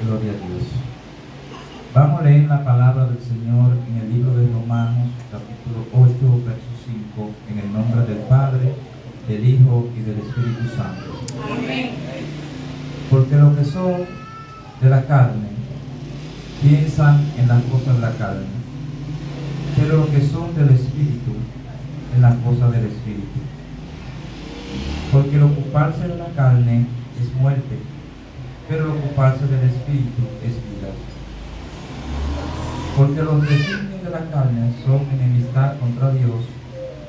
Gloria a Dios. Vamos a leer la palabra del Señor en el libro de Romanos, capítulo 8, verso 5, en el nombre del Padre, del Hijo y del Espíritu Santo. Amén. Porque los que son de la carne piensan en las cosas de la carne, pero los que son del Espíritu en las cosas del Espíritu. Porque el ocuparse de la carne es muerte, pero el ocuparse del Espíritu es vida. Porque los designios de la carne son enemistad contra Dios,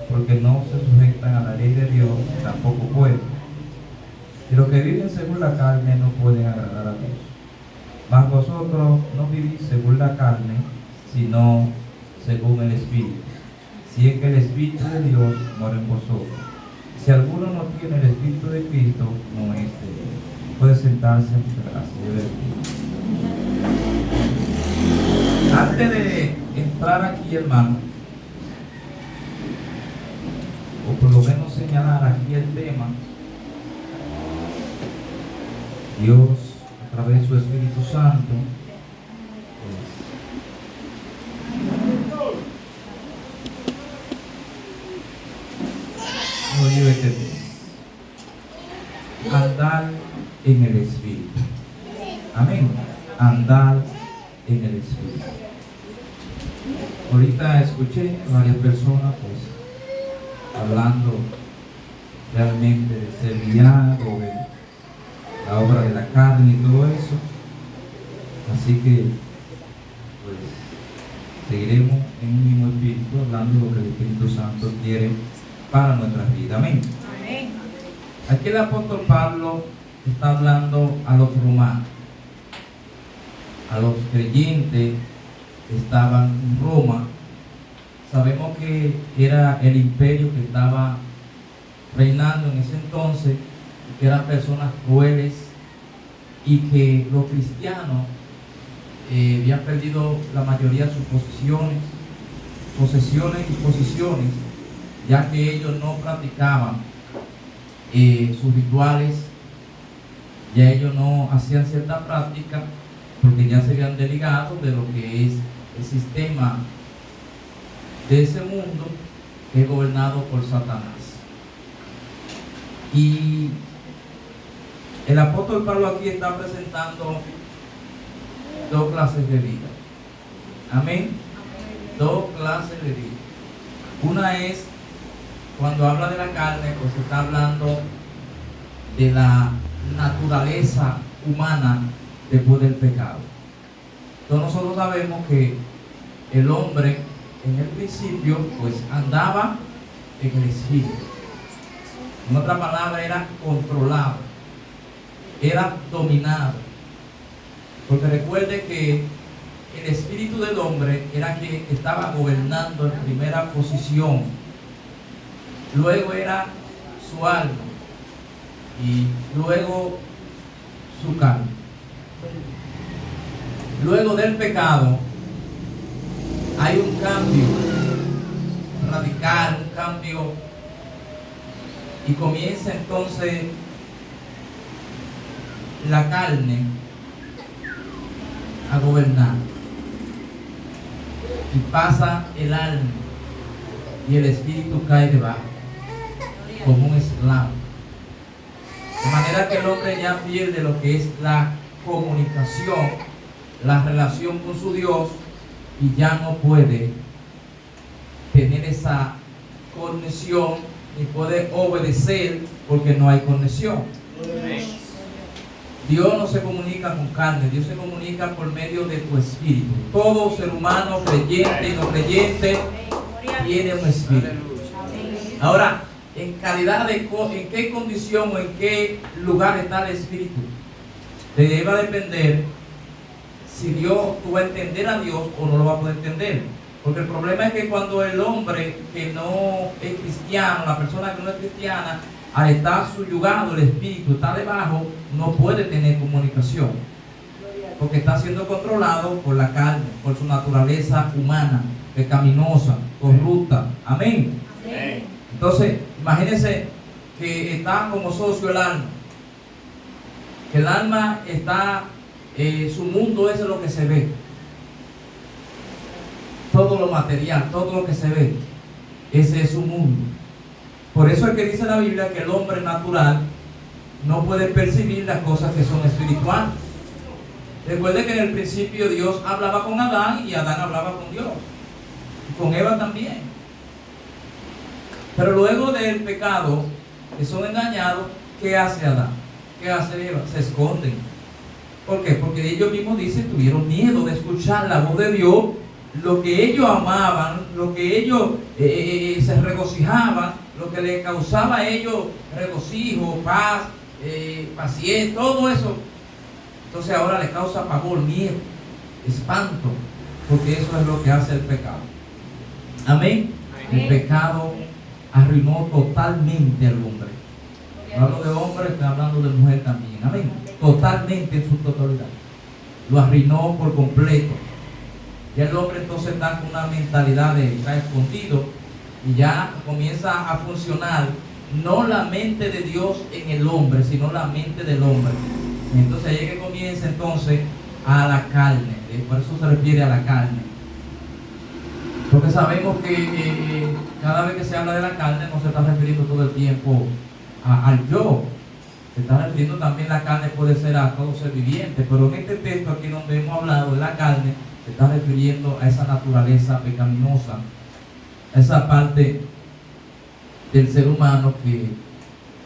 porque no se sujetan a la ley de Dios, tampoco pueden. Y los que viven según la carne no pueden agradar a Dios. Mas vosotros no vivís según la carne, sino según el Espíritu. Si es que el Espíritu de Dios mora en vosotros. Si alguno no tiene el Espíritu de Cristo, no es de Él. Puede sentarse, muchas gracias. Antes de entrar aquí, hermano, o por lo menos señalar aquí el tema, Dios, a través de su Espíritu Santo, oye este tema: andar en el Espíritu. Amén. Andar en el Espíritu. Ahorita escuché a varias personas pues hablando realmente de ser guiado, de la obra de la carne y todo eso. Así que pues seguiremos en un mismo espíritu hablando de lo que el Espíritu Santo quiere para nuestras vidas. Amén. Amén. Aquí el apóstol Pablo está hablando a los romanos, a los creyentes que estaban en Roma. Sabemos que era el imperio que estaba reinando en ese entonces, que eran personas crueles y que los cristianos habían perdido la mayoría de sus posesiones y posiciones, ya que ellos no practicaban sus rituales, ya ellos no hacían cierta práctica porque ya se habían desligado de lo que es el sistema de ese mundo que es gobernado por Satanás. Y el apóstol Pablo aquí está presentando dos clases de vida. Amén. Dos clases de vida. Una es, cuando habla de la carne, pues está hablando de la naturaleza humana después del pecado. Entonces nosotros sabemos que el hombre en el principio pues andaba en el Espíritu. En otra palabra, era controlado, era dominado. Porque recuerde que el espíritu del hombre era que estaba gobernando en primera posición. Luego era su alma y luego su carne. Luego del pecado hay un cambio radical, un cambio, y comienza entonces la carne a gobernar y pasa el alma y el espíritu cae debajo como un esclavo, de manera que el hombre ya pierde lo que es la comunicación, la relación con su Dios, y ya no puede tener esa conexión ni puede obedecer porque no hay conexión. Dios no se comunica con carne, Dios se comunica por medio de tu espíritu. Todo ser humano, creyente y no creyente, tiene un espíritu. Ahora, en calidad de en qué condición o en qué lugar está el espíritu, te va a depender si Dios, tú vas a entender a Dios o no lo vas a poder entender. Porque el problema es que cuando el hombre que no es cristiano, la persona que no es cristiana, al estar subyugado, el espíritu está debajo, no puede tener comunicación, porque está siendo controlado por la carne, por su naturaleza humana, pecaminosa, corrupta. Amén. Amén. Entonces, imagínense que está como socio el alma, que el alma está su mundo es lo que se ve. Todo lo material, todo lo que se ve, ese es su mundo. Por eso es que dice la Biblia que el hombre natural no puede percibir las cosas que son espirituales. Recuerde que en el principio Dios hablaba con Adán y Adán hablaba con Dios. Y con Eva también. Pero luego del pecado, que son engañados, ¿qué hace Adán? ¿Qué hace Eva? Se esconden. ¿Por qué? Porque ellos mismos dicen, tuvieron miedo de escuchar la voz de Dios, lo que ellos amaban, lo que ellos se regocijaban, lo que les causaba a ellos regocijo, paz, paciencia, todo eso. Entonces ahora les causa pavor, miedo, espanto, porque eso es lo que hace el pecado. Amén. El pecado arruinó totalmente al hombre. No hablo de hombre, estoy hablando de mujer también. Amén. Totalmente en su totalidad. Lo arruinó por completo. Y el hombre entonces está con una mentalidad de estar escondido y ya comienza a funcionar no la mente de Dios en el hombre, sino la mente del hombre. Entonces ahí es que comienza entonces a la carne. Por eso se refiere a la carne. Porque sabemos que cada vez que se habla de la carne no se está refiriendo todo el tiempo al yo. Se está refiriendo también, la carne puede ser a todo ser viviente, pero en este texto aquí donde hemos hablado de la carne, se está refiriendo a esa naturaleza pecaminosa, a esa parte del ser humano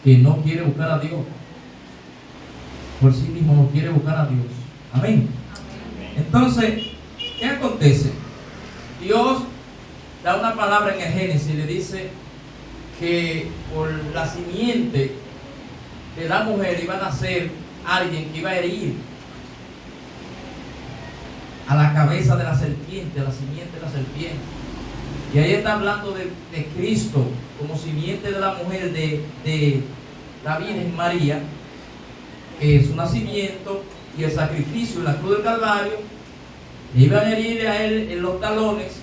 que no quiere buscar a Dios. Por sí mismo no quiere buscar a Dios. Amén. Entonces, ¿qué acontece? Dios da una palabra en el Génesis y le dice que por la simiente de la mujer iba a nacer alguien que iba a herir a la cabeza de la serpiente, a la simiente de la serpiente. Y ahí está hablando de Cristo como simiente de la mujer de la Virgen María, que es su nacimiento y el sacrificio en la cruz del Calvario. Le iban a herir a él en los talones,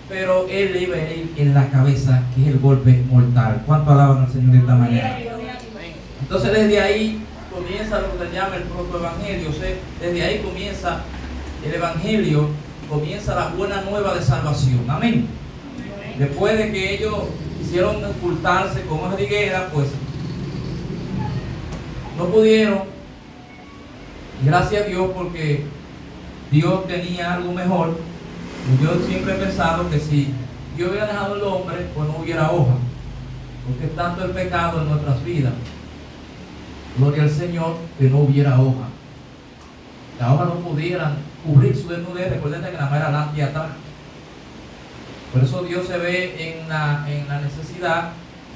pero él le iba a herir en la cabeza, que es el golpe mortal. ¿Cuánto alaban al Señor esta mañana? Entonces desde ahí comienza lo que se llama el protoevangelio. O sea, desde ahí comienza el evangelio, comienza la buena nueva de salvación. Amén. Después de que ellos quisieron ocultarse con una higuera, pues no pudieron. Gracias a Dios, porque Dios tenía algo mejor. Yo siempre he pensado que si Dios hubiera dejado el hombre, pues no hubiera hoja, porque es tanto el pecado en nuestras vidas. Gloria al Señor, que no hubiera hoja. Las hojas no pudieran cubrir su desnudez. Recuerden que nada más era adelante y atrás. Por eso Dios se ve en la necesidad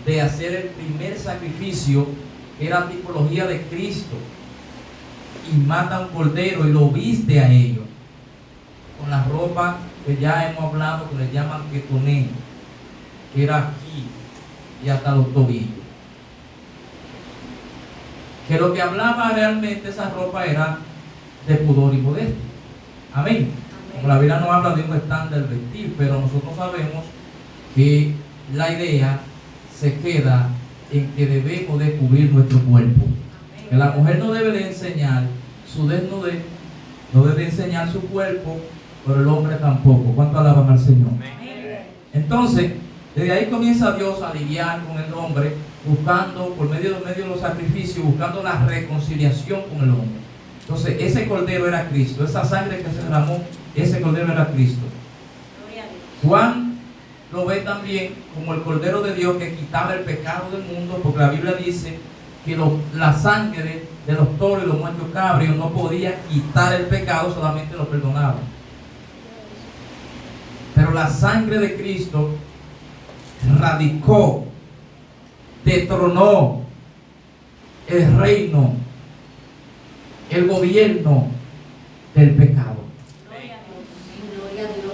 de hacer el primer sacrificio, que era tipología de Cristo, y mata un cordero y lo viste a ellos con la ropa que ya hemos hablado, que le llaman ketoné, que era aquí y hasta los tobillos. Que lo que hablaba realmente esa ropa era de pudor y modestia. Amén. Como la Biblia no habla de un estándar vestir, pero nosotros sabemos que la idea se queda en que debemos de cubrir nuestro cuerpo. Que la mujer no debe de enseñar su desnudez, no debe de enseñar su cuerpo, pero el hombre tampoco. ¿Cuánto alaban al Señor? Entonces, desde ahí comienza Dios a lidiar con el hombre, buscando, por medio de los sacrificios, buscando la reconciliación con el hombre. Entonces, ese cordero era Cristo, esa sangre que se derramó, ese cordero era Cristo. Juan lo ve también como el cordero de Dios que quitaba el pecado del mundo, porque la Biblia dice que la sangre de los toros y los machos cabrios no podía quitar el pecado, solamente lo perdonaba. Pero la sangre de Cristo radicó, detronó el reino, el gobierno del pecado.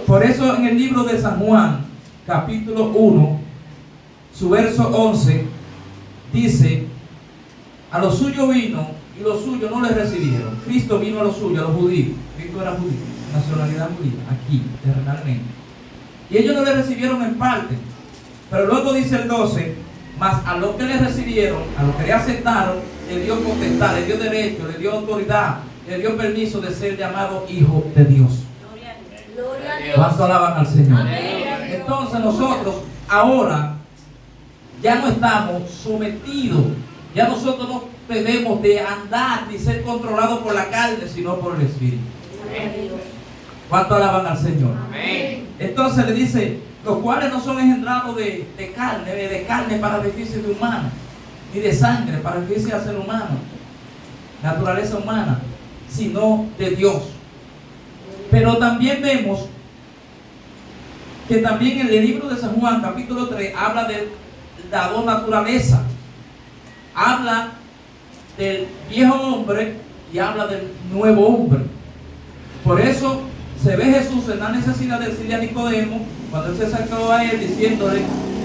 Por eso en el libro de San Juan, capítulo 1, su verso 11, dice: a los suyos vino y los suyos no les recibieron. Cristo vino a los suyos, a los judíos. Cristo era judío, nacionalidad judía, aquí, terrenalmente. Y ellos no le recibieron en parte. Pero luego dice el 12: mas a los que le recibieron, a los que le aceptaron, le dio potestad, le dio derecho, le dio autoridad le dio permiso de ser llamado hijo de Dios. Gloria a Dios. ¿Cuánto alaban al Señor? Amén. Entonces nosotros ahora ya no estamos sometidos, ya nosotros no debemos de andar ni ser controlados por la carne, sino por el Espíritu. ¿Cuánto alaban al Señor? Amén. Entonces le dice, los cuales no son engendrados de carne para beneficio de humano, ni de sangre para beneficio del ser humano, naturaleza humana, sino de Dios. Pero también vemos que también en el libro de San Juan, capítulo 3, habla de la dos naturalezas. Habla del viejo hombre y habla del nuevo hombre. Por eso se ve Jesús en la necesidad de decirle a Nicodemo, cuando él se acercó a él diciéndole,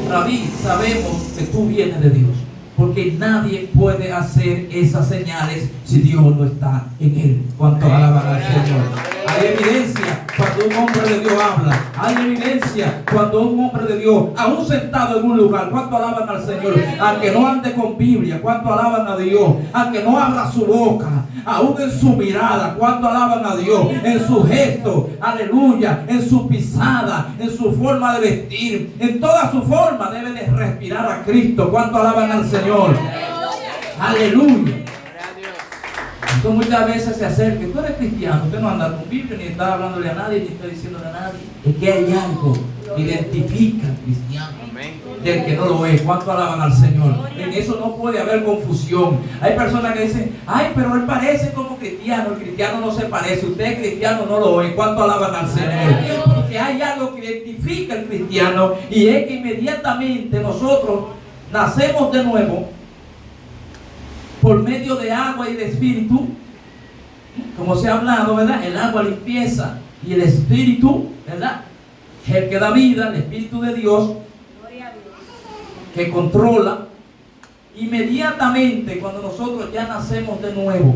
Rabí, sabemos que tú vienes de Dios, porque nadie puede hacer esas señales si Dios no está en él. ¿Cuánto alaban al Señor? Hay evidencia cuando un hombre de Dios habla. Hay evidencia cuando un hombre de Dios, aún sentado en un lugar, ¿cuánto alaban al Señor? Aunque no ande con Biblia, ¿cuánto alaban a Dios? Aunque no abra su boca, aún en su mirada, ¿cuánto alaban a Dios? En su gesto, aleluya, en su pisada, en su forma de vestir, en toda su forma debe de respirar a Cristo. ¿Cuánto alaban al Señor? Aleluya. Entonces muchas veces se acerca, tú eres cristiano, usted no anda con Biblia, ni está hablándole a nadie, ni está diciéndole a nadie. Es que hay algo que identifica al cristiano del que no lo es. ¿Cuánto alaban al Señor? En eso no puede haber confusión. Hay personas que dicen, ay, pero él parece como cristiano. El cristiano no se parece, usted es cristiano, no lo es. ¿Cuánto alaban al Señor? Porque hay algo que identifica al cristiano, y es que inmediatamente nosotros nacemos de nuevo por medio de agua y de espíritu, como se ha hablado, ¿verdad? El agua limpieza y el espíritu, ¿verdad? El que da vida, el espíritu de Dios, que controla. Inmediatamente cuando nosotros ya nacemos de nuevo,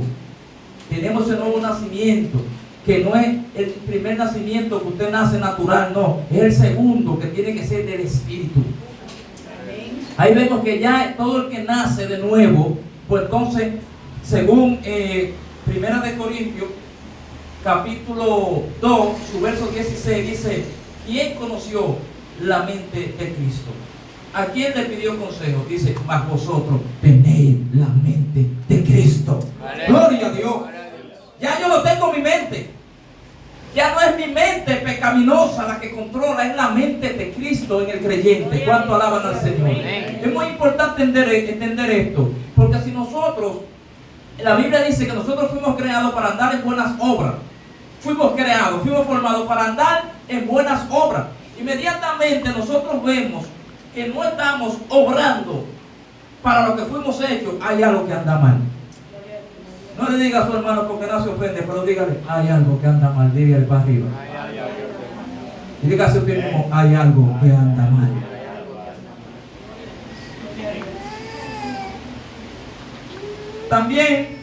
tenemos el nuevo nacimiento, que no es el primer nacimiento que usted nace natural, no, es el segundo, que tiene que ser del espíritu. Ahí vemos que ya todo el que nace de nuevo, pues entonces, según Primera de Corintios, capítulo 2, su verso 16, dice, ¿quién conoció la mente de Cristo? ¿A quién le pidió consejo? Dice, mas vosotros tenéis la mente de Cristo. Gloria a Dios. Ya yo lo tengo en mi mente. Ya no es mi mente pecaminosa la que controla, es la mente de Cristo en el creyente. ¿Cuánto alaban al Señor? Es muy importante entender esto, porque si nosotros, la Biblia dice que nosotros fuimos creados para andar en buenas obras. Fuimos creados, fuimos formados para andar en buenas obras. Inmediatamente nosotros vemos que no estamos obrando para lo que fuimos hechos, hay algo que anda mal. No le diga a su hermano porque no se ofende, pero dígale, hay algo que anda mal, dígale para arriba. Y diga a su mismo, hay algo que anda mal. También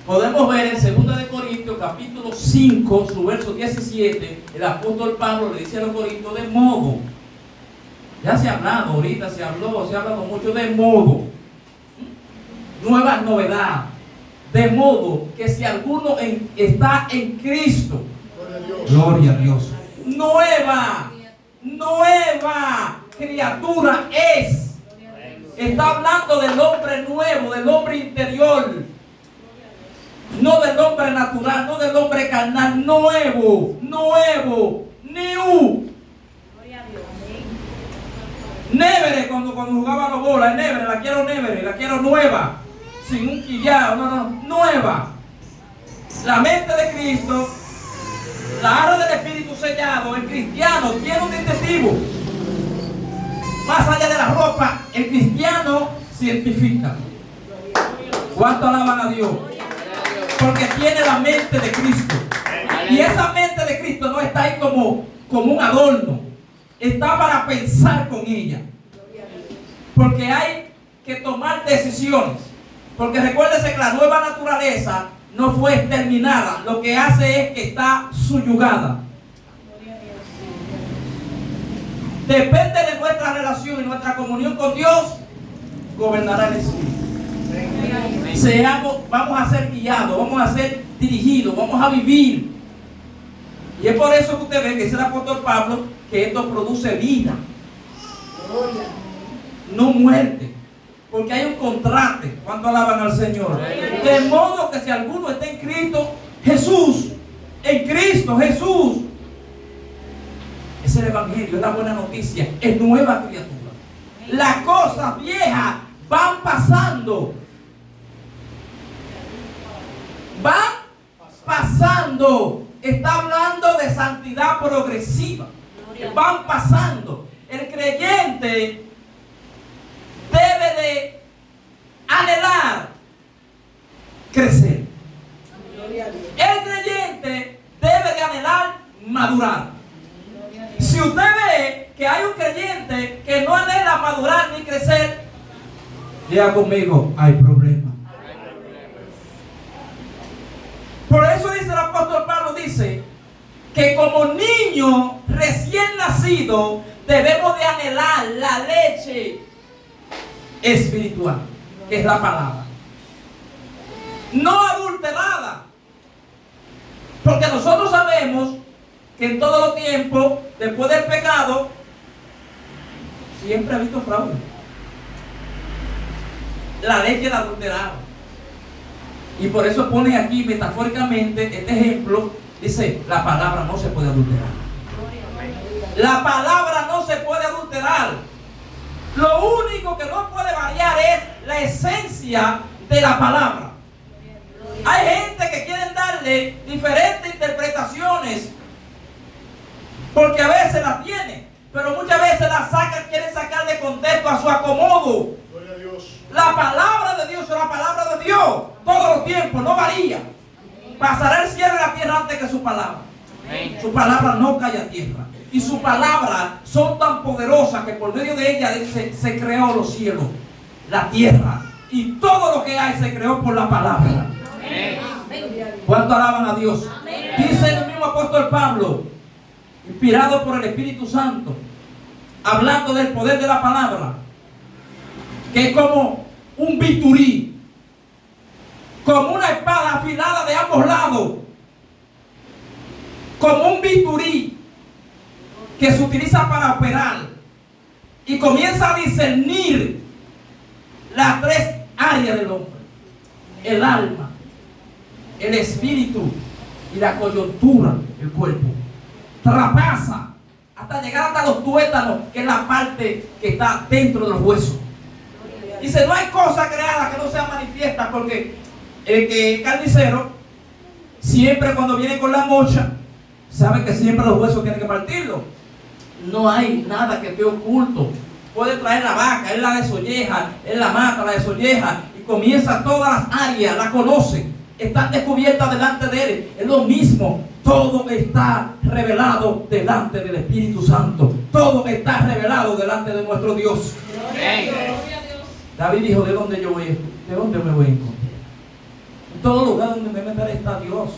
podemos ver en 2 de Corintios capítulo 5, su verso 17, el apóstol Pablo le dice a los corintios de modo. Ya se ha hablado, ahorita se ha hablado mucho de modo. Nueva novedad. De modo que si alguno está en Cristo, gloria a Dios, nueva criatura es. Está hablando del hombre nuevo, del hombre interior, no del hombre natural, no del hombre carnal, nuevo, new. Nevere, cuando jugaba la bola, nevere, la quiero nueva, sin un quillado, nueva. La mente de Cristo, la arra del Espíritu sellado, el cristiano tiene un distintivo. Más allá de la ropa, el cristiano se identifica. ¿Cuánto alaban a Dios? Porque tiene la mente de Cristo. Y esa mente de Cristo no está ahí como un adorno. Está para pensar con ella. Porque hay que tomar decisiones. Porque recuérdese que la nueva naturaleza no fue exterminada. Lo que hace es que está subyugada. Depende de nuestra relación y nuestra comunión con Dios, gobernará el espíritu. Vamos a ser guiados, vamos a ser dirigidos, vamos a vivir. Y es por eso que usted ve que dice el apóstol Pablo que esto produce vida, no muerte. Porque hay un contraste. ¿Cuánto alaban al Señor? De modo que si alguno está en Cristo Jesús, en Cristo Jesús, es el evangelio, es la buena noticia, es nueva criatura. Las cosas viejas van pasando. Van pasando. Está hablando de santidad progresiva. Van pasando. El creyente debe de anhelar crecer. El creyente debe de anhelar madurar. Si usted ve que hay un creyente que no anhela madurar ni crecer, diga conmigo, hay problema. Por eso dice el apóstol Pablo, dice que como niño recién nacido debemos de anhelar la leche espiritual, que es la palabra, no adulterada, porque nosotros sabemos que en todo los tiempos, después del pecado, siempre ha habido fraude. La leche la adulterada. Y por eso pone aquí metafóricamente este ejemplo. Dice, la palabra no se puede adulterar. La palabra no se puede adulterar. Lo único que no puede variar es la esencia de la palabra. Hay gente que quieren darle diferentes interpretaciones, porque a veces la tienen, pero muchas veces la sacan, quieren sacar de contexto a su acomodo. Gloria a Dios. La palabra de Dios es la palabra de Dios, todos los tiempos, no varía. Pasará el cielo y la tierra antes que su palabra. Su palabra no cae a tierra. Y su palabra son tan poderosas que por medio de ella se creó los cielos, la tierra. Y todo lo que hay se creó por la palabra. ¿Cuánto alaban a Dios? Dice el mismo apóstol Pablo, inspirado por el Espíritu Santo, hablando del poder de la palabra, que es como un bisturí, como una espada afilada de ambos lados, como un bisturí que se utiliza para operar y comienza a discernir las tres áreas del hombre: el alma, el espíritu y la coyuntura, el cuerpo. Traspasa hasta llegar hasta los tuétanos, que es la parte que está dentro de los huesos. Dice, no hay cosa creada que no sea manifiesta, porque el que es carnicero, siempre cuando viene con la mocha, sabe que siempre los huesos tienen que partirlo. No hay nada que esté oculto. Puede traer la vaca, él la desolleja, él la mata, la desolleja, y comienza todas las áreas, la conoce, están descubiertas delante de él. Es lo mismo, todo está revelado delante del Espíritu Santo. Todo está revelado delante de nuestro Dios. David dijo, ¿de dónde yo voy? ¿De dónde me voy a encontrar? En todo lugar donde me meteré está Dios.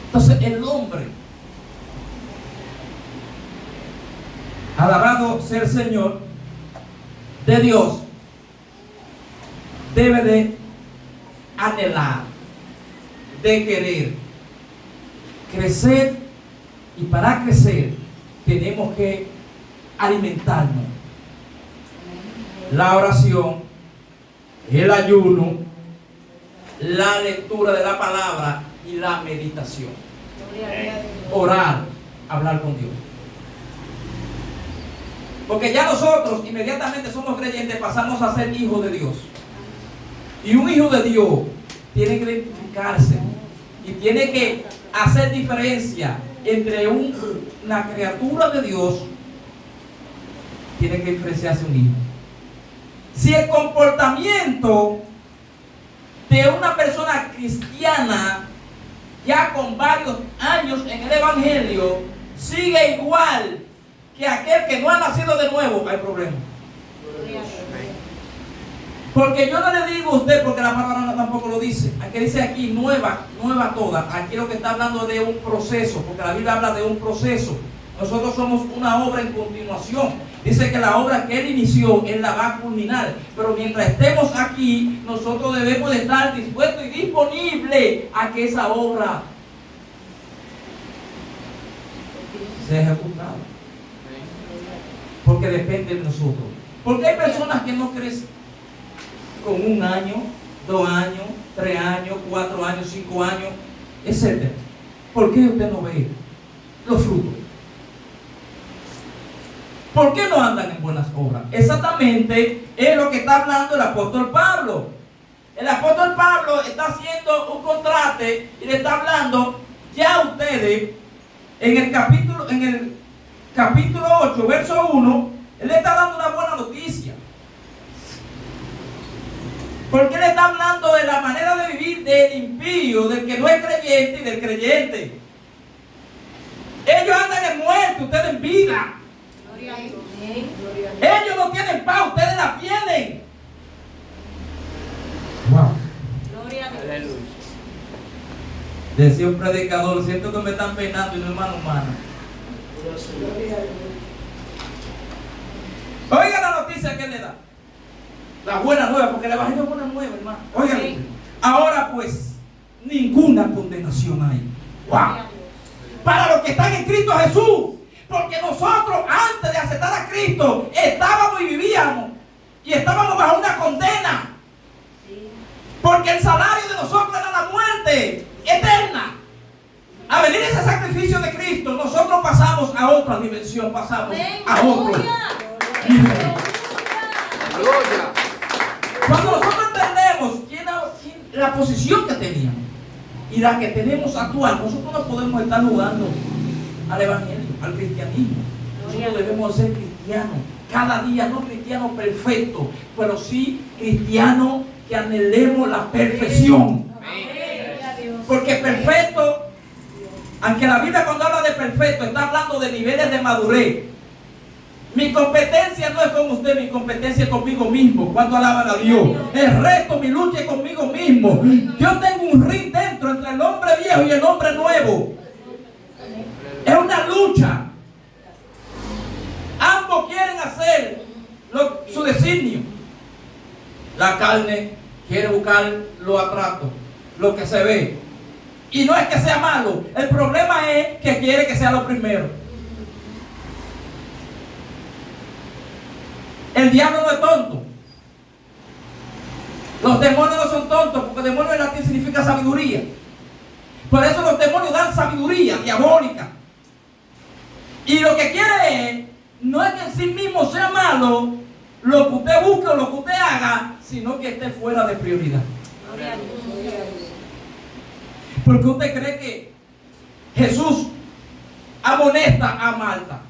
Entonces el hombre, alabado sea el Señor, de Dios, debe de anhelar, de querer crecer, y para crecer tenemos que alimentarnos. La oración, el ayuno, la lectura de la palabra y la meditación. Orar, hablar con Dios. Porque ya nosotros inmediatamente somos creyentes, pasamos a ser hijos de Dios. Y un hijo de Dios tiene que identificarse y tiene que hacer diferencia entre una criatura de Dios. Tiene que diferenciarse un hijo. Si el comportamiento de una persona cristiana, ya con varios años en el evangelio, sigue igual que aquel que no ha nacido de nuevo, hay problema. Porque yo no le digo a usted, porque la palabra tampoco lo dice. Aquí dice aquí nueva toda. Aquí lo que está hablando de un proceso, porque la Biblia habla de un proceso. Nosotros somos una obra en continuación. Dice que la obra que Él inició, Él la va a culminar. Pero mientras estemos aquí, nosotros debemos de estar dispuestos y disponibles a que esa obra sea ejecutada. Porque depende de nosotros. Porque hay personas que no crecen con 1 año, 2 años, 3 años, 4 años, 5 años, etc. ¿Por qué usted no ve los frutos? ¿Por qué no andan en buenas obras? Exactamente es lo que está hablando el apóstol Pablo. El apóstol Pablo está haciendo un contraste y le está hablando ya a ustedes en el capítulo 8, verso 1, él le está dando una buena noticia. Porque él está hablando de la manera de vivir del impío, del que no es creyente y del creyente. Ellos andan en muerte, ustedes en vida. Gloria a Dios. Ellos no tienen paz, ustedes la tienen. Wow. Gloria a Dios. Decía un predicador, siento que me están peinando y no es mano humana. Oiga la noticia que le da. La buena nueva, porque el evangelio es buena nueva, hermano. Oiga, ahora pues, ninguna condenación hay. Wow. Para los que están en Cristo Jesús. Porque nosotros, antes de aceptar a Cristo, estábamos y vivíamos. Y estábamos bajo una condena. Porque el salario de nosotros era la muerte eterna. A venir ese sacrificio de Cristo, nosotros pasamos a otra dimensión, pasamos a otro nivel. Cuando nosotros entendemos la posición que teníamos y la que tenemos actual, nosotros no podemos estar jugando al evangelio, al cristianismo. Nosotros debemos ser cristianos cada día, no cristianos perfectos, pero sí cristianos que anhelemos la perfección. Porque perfecto, aunque la Biblia cuando habla de perfecto está hablando de niveles de madurez. Mi competencia no es con usted, mi competencia es conmigo mismo. Cuando alaban a Dios, el resto, mi lucha es conmigo mismo. Yo tengo un ring dentro entre el hombre viejo y el hombre nuevo. Es una lucha. Ambos quieren hacer su designio. La carne quiere buscar lo atrato, lo que se ve. Y no es que sea malo. El problema es que quiere que sea lo primero. El diablo no es tonto. Los demonios no son tontos, porque demonio en latín significa sabiduría. Por eso los demonios dan sabiduría diabólica. Y lo que quiere es, no es que en sí mismo sea malo lo que usted busque o lo que usted haga, sino que esté fuera de prioridad. Porque usted cree que Jesús amonesta a Marta.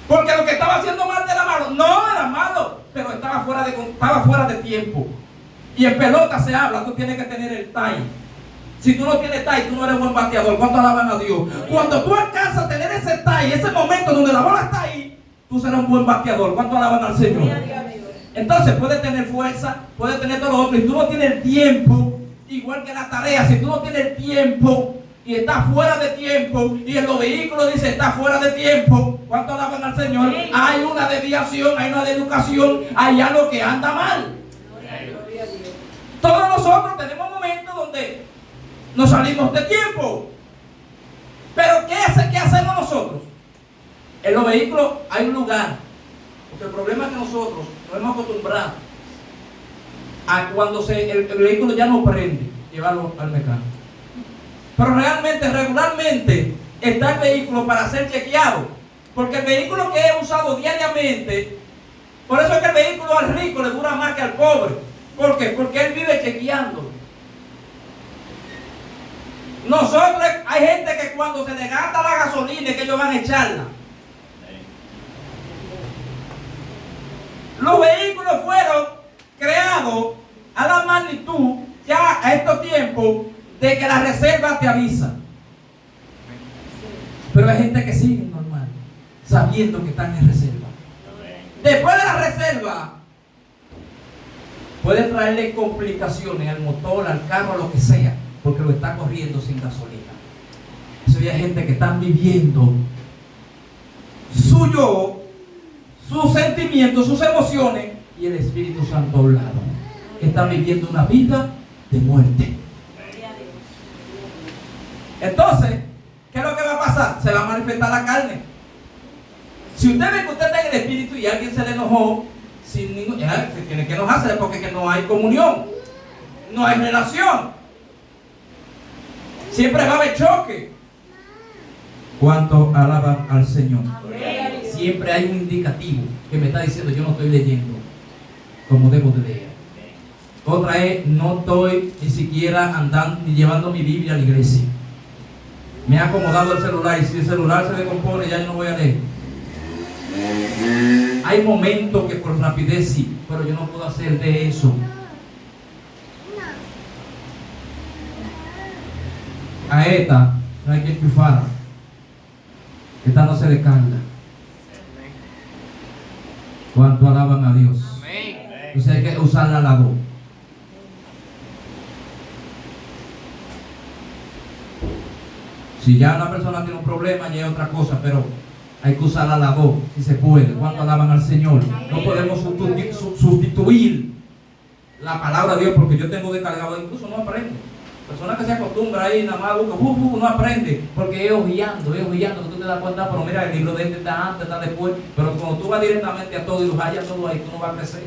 Porque lo que estaba haciendo Marta era malo. No era malo, pero estaba fuera de tiempo. Y en pelota se habla, tú tienes que tener el time. Si tú no tienes tie, tú no eres buen bateador. ¿Cuánto alaban a Dios? Cuando tú alcanzas a tener ese tie, ese momento donde la bola está ahí, tú serás un buen bateador. ¿Cuánto alaban al Señor? Entonces puedes tener fuerza, puedes tener todo lo otro. Y tú no tienes el tiempo, igual que la tarea. Si tú no tienes el tiempo y estás fuera de tiempo, y en los vehículos dice está fuera de tiempo, ¿cuánto alaban al Señor? Hay una desviación, hay una deseducación, hay algo que anda mal. Todos nosotros tenemos momentos donde nos salimos de tiempo. Pero ¿qué hacemos nosotros? En los vehículos hay un lugar. Porque el problema es que nosotros nos hemos acostumbrado a cuando el vehículo ya no prende, llevarlo al mecánico. Pero regularmente está el vehículo para ser chequeado. Porque el vehículo que es usado diariamente, por eso es que el vehículo al rico le dura más que al pobre. ¿Por qué? Porque él vive chequeando. Nosotros, hay gente que cuando se le gasta la gasolina es que ellos van a echarla. Los vehículos fueron creados a la magnitud ya a estos tiempos de que la reserva te avisa. Pero hay gente que sigue normal, sabiendo que están en reserva. Después de la reserva puede traerle complicaciones al motor, al carro, a lo que sea, porque lo está corriendo sin gasolina. Eso hay gente que están viviendo su yo sus sentimientos, sus emociones y el Espíritu Santo a un lado. Están viviendo una vida de muerte. Gloria a Dios. Entonces, ¿qué es lo que va a pasar? Se va a manifestar la carne. Si usted ve que usted está en el Espíritu y alguien se le enojó, sin ningún, se tiene que enojarse porque que no hay comunión, no hay relación. Siempre va a haber choque. ¿Cuánto alaban al Señor? Amén. Siempre hay un indicativo que me está diciendo yo no estoy leyendo como debo de leer. Otra es, no estoy ni siquiera andando ni llevando mi Biblia a la iglesia. Me ha acomodado el celular y si el celular se descompone ya yo no voy a leer. Hay momentos que por rapidez sí, pero yo no puedo hacer de eso. A esta no hay que enchufarla. Esta no se descarga. ¿Cuánto alaban a Dios? Entonces hay que usarla a las dos. Si ya una persona tiene un problema, ya es otra cosa, pero hay que usarla a las dos, si se puede. ¿Cuánto alaban al Señor? No podemos sustituir la palabra de Dios porque yo tengo descargado, incluso no aprende. Persona que se acostumbra ahí, nada más busca, no aprende, porque es hojeando, que tú te das cuenta, pero mira, el libro de este está antes, está después, pero cuando tú vas directamente a todo y los hallas todo ahí, tú no vas a crecer,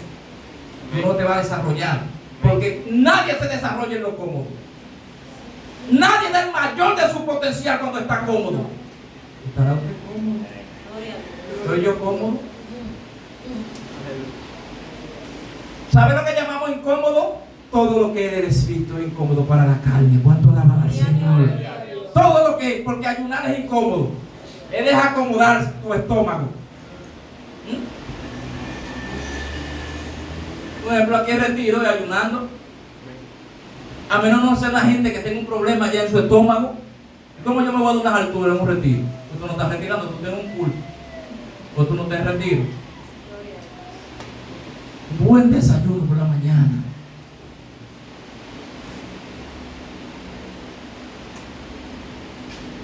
tú no te vas a desarrollar, porque nadie se desarrolla en lo cómodo, nadie da el mayor de su potencial cuando está cómodo. ¿Estará usted cómodo? Gloria a Dios. ¿Soy yo cómodo? ¿Sabe lo que llamamos incómodo? Todo lo que es del espíritu es incómodo para la carne. ¿Cuánto alaban al Señor? Todo lo que es, porque ayunar es incómodo. Es dejar acomodar tu estómago. Por ejemplo, aquí en Retiro y ayunando. A menos no ser la gente que tenga un problema ya en su estómago. ¿Cómo yo me voy a dar unas alturas en un retiro? Tú no estás retirando, tú tienes un culto. O tú no estás en retiro. Buen desayuno por la mañana.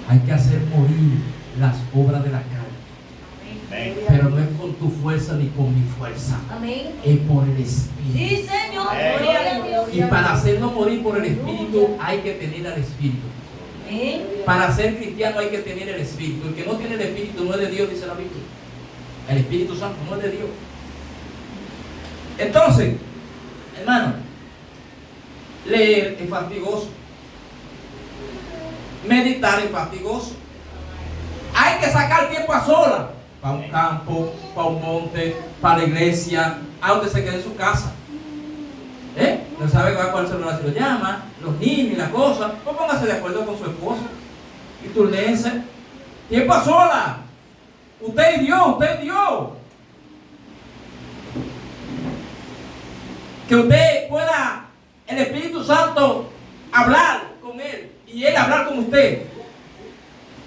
Hay que hacer morir las obras de la carne. Pero no es con tu fuerza ni con mi fuerza. Amén. Es por el Espíritu. Sí, Señor. Gloria a Dios. Y para hacernos morir por el Espíritu hay que tener al Espíritu. Amén. Para ser cristiano hay que tener el Espíritu. El que no tiene el Espíritu no es de Dios, dice la Biblia. El Espíritu Santo no es de Dios. Entonces, hermano, leer es fatigoso. Meditar es fatigoso. Hay que sacar tiempo a sola. Para un campo, para un monte, para la iglesia, a donde se quede en su casa. No sabe cuál celular se lo llama, los niños y la cosa. Pues póngase de acuerdo con su esposo. Y tú lees. Tiempo a sola. Usted y Dios, usted y Dios. Que usted pueda, el Espíritu Santo, hablar con Él y Él hablar con usted.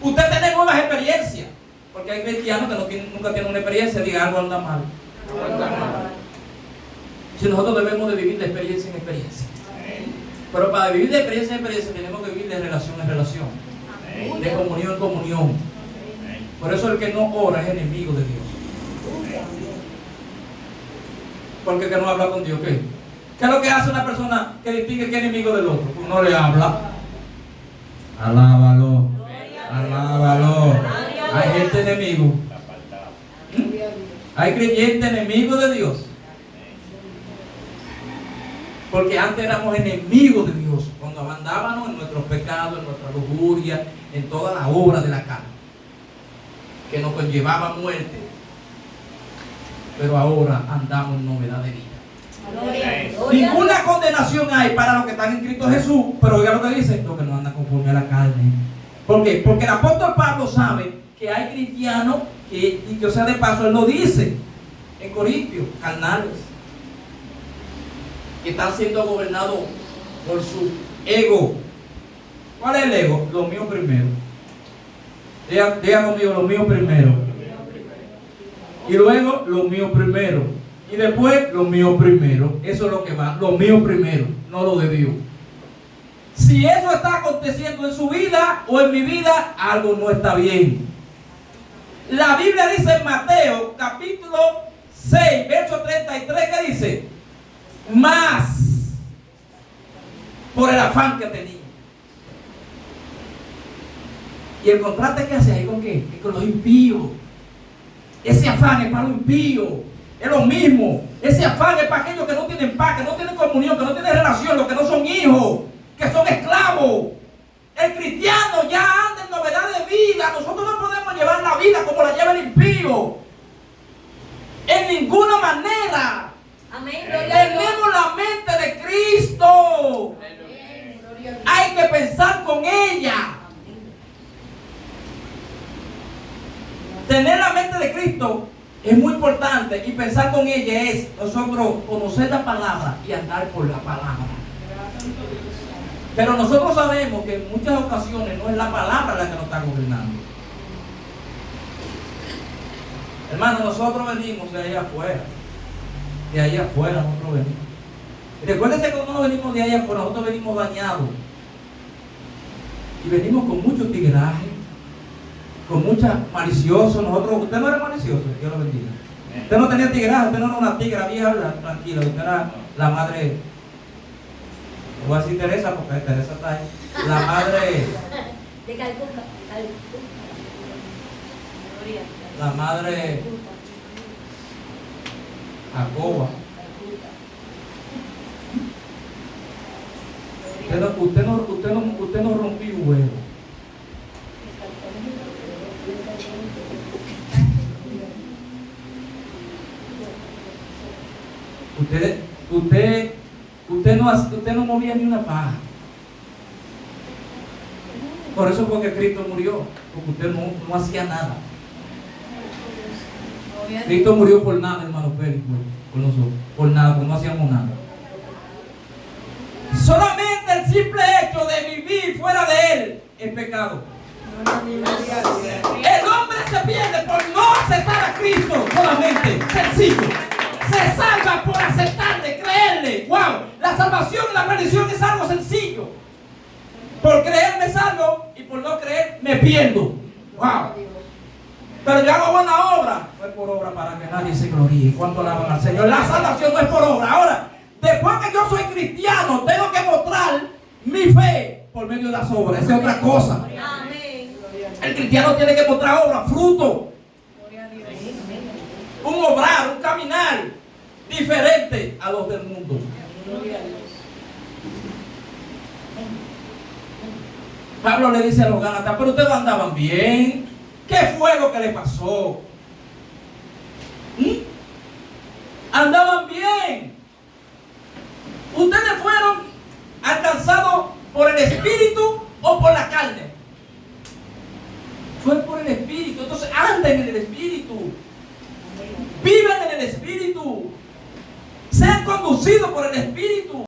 Usted tiene nuevas experiencias. Porque hay cristianos que nunca tienen una experiencia, diga algo anda mal. Si nosotros debemos de vivir de experiencia en experiencia. Pero para vivir de experiencia en experiencia tenemos que vivir de relación en relación. De comunión en comunión. Por eso el que no ora es enemigo de Dios. Porque el que no habla con Dios, ¿qué? ¿Qué es lo que hace una persona que distingue que es enemigo del otro? Pues no le habla. Alábalo. Alábalo. Hay gente enemigo. Hay creyentes enemigos de Dios. Porque antes éramos enemigos de Dios. Cuando andábamos en nuestros pecados, en nuestra lujuria, en toda la obra de la carne, que nos conllevaba muerte. Pero ahora andamos en novedad de vida. Ninguna condenación hay para los que están en Cristo Jesús. Pero oiga lo que dice: los que no andan conforme a la carne. ¿Por qué? Porque el apóstol Pablo sabe que hay cristianos que, y que o sea de paso, él lo dice en Corintios, carnales, que están siendo gobernados por su ego. ¿Cuál es el ego? Lo mío primero. Diga conmigo, lo mío primero. Y luego, lo mío primero. Y después, lo mío primero. Eso es lo que va, lo mío primero, no lo de Dios. Si eso está aconteciendo en su vida o en mi vida, algo no está bien. La Biblia dice en Mateo capítulo 6, verso 33, ¿qué dice? Más por el afán que tenía. Y el contraste que hace ahí con qué? Con los impíos. Ese afán es para los impíos. Es lo mismo. Ese afán es para aquellos que no tienen paz, que no tienen comunión, que no tienen relación, los que no son hijos, que son esclavos. El cristiano ya anda en novedad de vida. Nosotros no podemos llevar la vida como la lleva el impío. En ninguna manera. Amén. Gloria a Dios. Tenemos la mente de Cristo. Hay que pensar con ella. Tener la mente de Cristo es muy importante, y pensar con ella es nosotros conocer la palabra y andar por la palabra. Pero nosotros sabemos que en muchas ocasiones no es la palabra la que nos está gobernando. Hermano, nosotros venimos de ahí afuera. De ahí afuera nosotros venimos. Y recuérdense que cuando nosotros venimos de ahí afuera, nosotros venimos dañados. Y venimos con mucho tigraje, con mucha malicioso. Usted no era malicioso, Dios lo bendiga. Usted no tenía tigraje, usted no era una tigra vieja, tranquila, usted era la madre. No voy a decir Teresa porque Teresa está ahí. La madre. De Calcuta. La madre Jacoba. Usted no rompió un huevo. Usted no movía ni una paja. Por eso fue que Cristo murió, porque usted no hacía nada. Cristo murió por nada, hermano Félix, por nosotros, por nada, porque no hacíamos nada. Solamente el simple hecho de vivir fuera de Él es pecado. El hombre se pierde por no aceptar a Cristo solamente, sencillo. Se salva por aceptarle, creerle. ¡Wow! La salvación y la perdición es algo sencillo. Por creer me salvo y por no creer me pierdo. ¡Wow! Pero yo hago buena obra. No es por obra para que nadie se gloríe. ¿Cuánto alaban al Señor? La salvación no es por obra. Ahora, después que yo soy cristiano, tengo que mostrar mi fe por medio de las obras. Esa es otra cosa. Amén. El cristiano tiene que mostrar obra, fruto. Un obrar, un caminar diferente a los del mundo. Pablo le dice a los Gálatas, pero ustedes andaban bien. ¿Qué fue lo que le pasó? Andaban bien. Ustedes fueron alcanzados por el Espíritu o por la carne. Fue por el Espíritu. Entonces anden en el Espíritu. Vivan en el Espíritu. Sean conducidos por el Espíritu.